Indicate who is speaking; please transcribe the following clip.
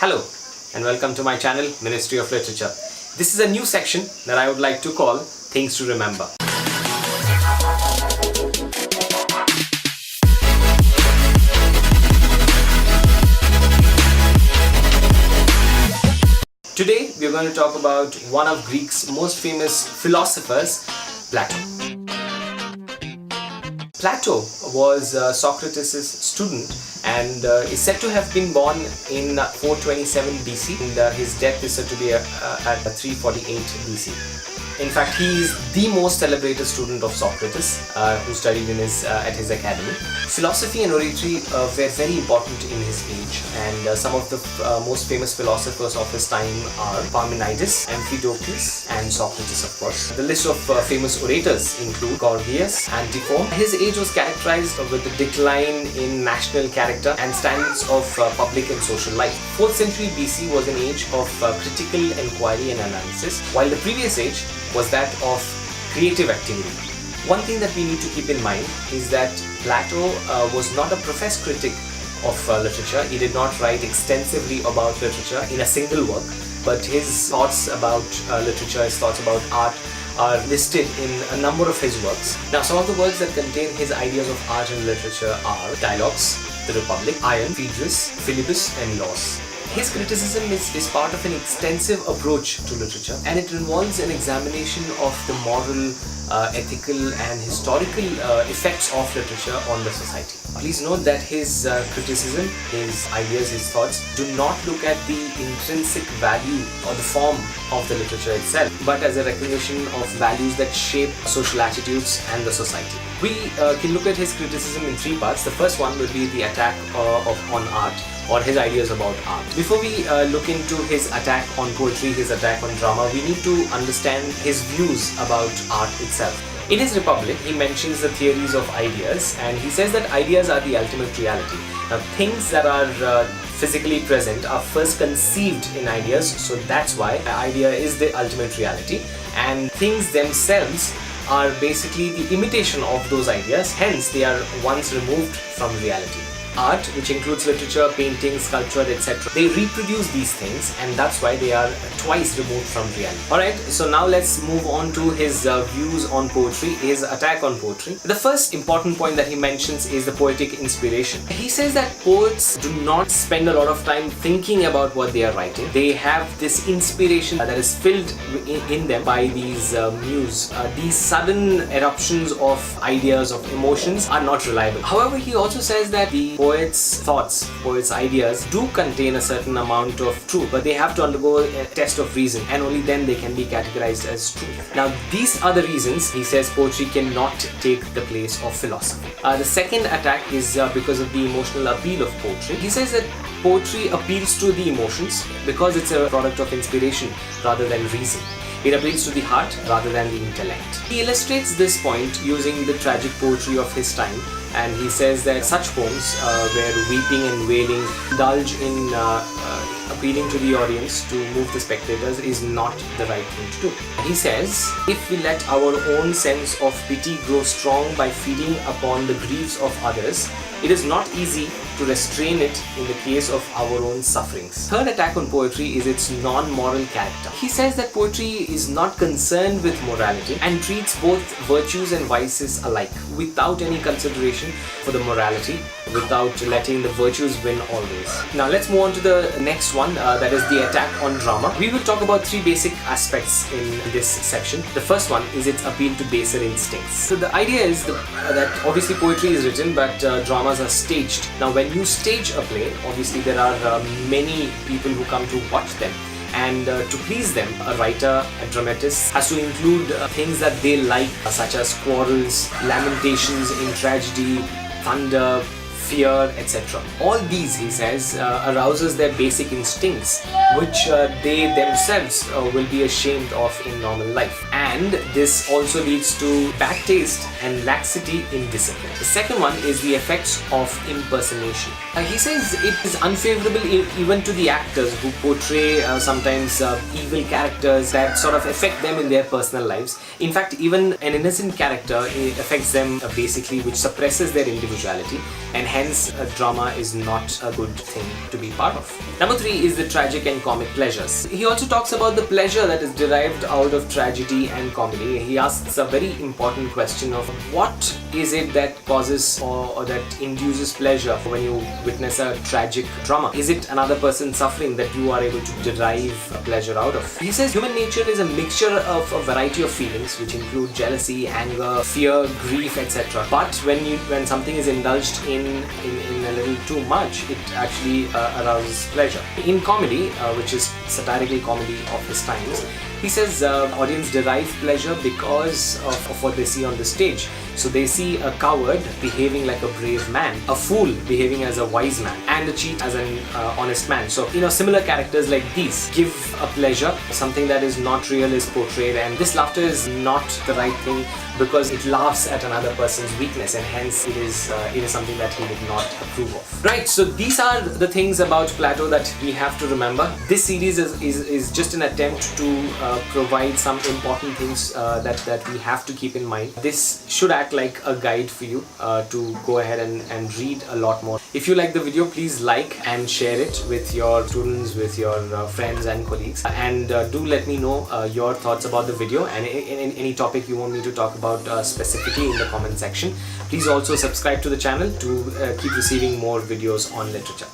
Speaker 1: Hello and welcome to my channel Ministry of Literature. This is a new section that I would like to call Things to Remember. Today we are going to talk about one of Greece's most famous philosophers, Plato. Plato was Socrates' student and is said to have been born in 427 BC and his death is said to be at 348 BC. In fact, he is the most celebrated student of Socrates who studied at his academy. Philosophy and oratory were very important in his age, and some of the most famous philosophers of his time are Parmenides, Empedocles and Socrates, of course. The list of famous orators include Gorgias, Antiphon. His age was characterized with a decline in national character and standards of public and social life. 4th century BC was an age of critical inquiry and analysis, while the previous age was that of creative activity. One thing that we need to keep in mind is that Plato was not a professed critic of literature. He did not write extensively about literature in a single work, but his thoughts about literature, his thoughts about art are listed in a number of his works. Now, some of the works that contain his ideas of art and literature are Dialogues, The Republic, Ion, Phaedrus, Philebus and Laws. His criticism is part of an extensive approach to literature, and it involves an examination of the moral, ethical and historical effects of literature on the society. Please note that his criticism, his ideas, his thoughts do not look at the intrinsic value or the form of the literature itself, but as a recognition of values that shape social attitudes and the society. We can look at his criticism in three parts. The first one will be the attack on art, or his ideas about art. Before we look into his attack on poetry, his attack on drama, we need to understand his views about art itself. In his Republic, he mentions the theories of ideas, and he says that ideas are the ultimate reality. Now, things that are physically present are first conceived in ideas, so that's why an idea is the ultimate reality, and things themselves are basically the imitation of those ideas, hence they are once removed from reality. Art, which includes literature, painting, sculpture, etc., they reproduce these things, and that's why they are twice removed from reality. Alright, so now let's move on to his views on poetry, his attack on poetry. The first important point that he mentions is the poetic inspiration. He says that poets do not spend a lot of time thinking about what they are writing. They have this inspiration that is filled in them by these muse. These sudden eruptions of ideas, of emotions are not reliable. However, he also says that the poet's thoughts, poet's ideas do contain a certain amount of truth, but they have to undergo a test of reason, and only then they can be categorized as truth. Now, these are the reasons he says poetry cannot take the place of philosophy. The second attack is because of the emotional appeal of poetry. He says that poetry appeals to the emotions because it's a product of inspiration rather than reason. It appeals to the heart rather than the intellect. He illustrates this point using the tragic poetry of his time, and he says that such poems where weeping and wailing indulge in appealing to the audience to move the spectators is not the right thing to do. He says, if we let our own sense of pity grow strong by feeding upon the griefs of others, it is not easy to restrain it in the case of our own sufferings. Third attack on poetry is its non-moral character. He says that poetry is not concerned with morality and treats both virtues and vices alike without any consideration for the morality, without letting the virtues win always. Now let's move on to the next one, that is the attack on drama. We will talk about three basic aspects in this section. The first one is its appeal to baser instincts. So the idea is that obviously poetry is written, but dramas are staged. Now when you stage a play, obviously there are many people who come to watch them, and to please them, a writer, a dramatist has to include things that they like, such as quarrels, lamentations in tragedy, thunder, fear, etc. All these, he says, arouses their basic instincts, which they themselves will be ashamed of in normal life. And this also leads to bad taste and laxity in discipline. The second one is the effects of impersonation. He says it is unfavorable even to the actors who portray sometimes evil characters that sort of affect them in their personal lives. In fact, even an innocent character affects them basically, which suppresses their individuality, and hence hence drama is not a good thing to be part of. Number 3 is the tragic and comic pleasures. He also talks about the pleasure that is derived out of tragedy and comedy. He asks a very important question of what is it that causes or that induces pleasure when you witness a tragic drama? Is it another person suffering that you are able to derive a pleasure out of? He says human nature is a mixture of a variety of feelings which include jealousy, anger, fear, grief, etc. But when something is indulged in a little too much, it actually arouses pleasure. In comedy, which is satirical comedy of his times, he says audience derive pleasure because of what they see on the stage. So they see a coward behaving like a brave man, a fool behaving as a wise man, and a cheat as an honest man. So, similar characters like these give a pleasure. Something that is not real is portrayed, and this laughter is not the right thing because it laughs at another person's weakness, and hence it is something that he did not approve of. Right, so these are the things about Plato that we have to remember. This series is just an attempt to provide some important things that we have to keep in mind. This should act like a guide for you to go ahead and read a lot more. If you like the video, please like and share it with your students, with your friends and colleagues, and do let me know your thoughts about the video and any topic you want me to talk about specifically in the comment section. Please also subscribe to the channel to keep receiving more videos on literature.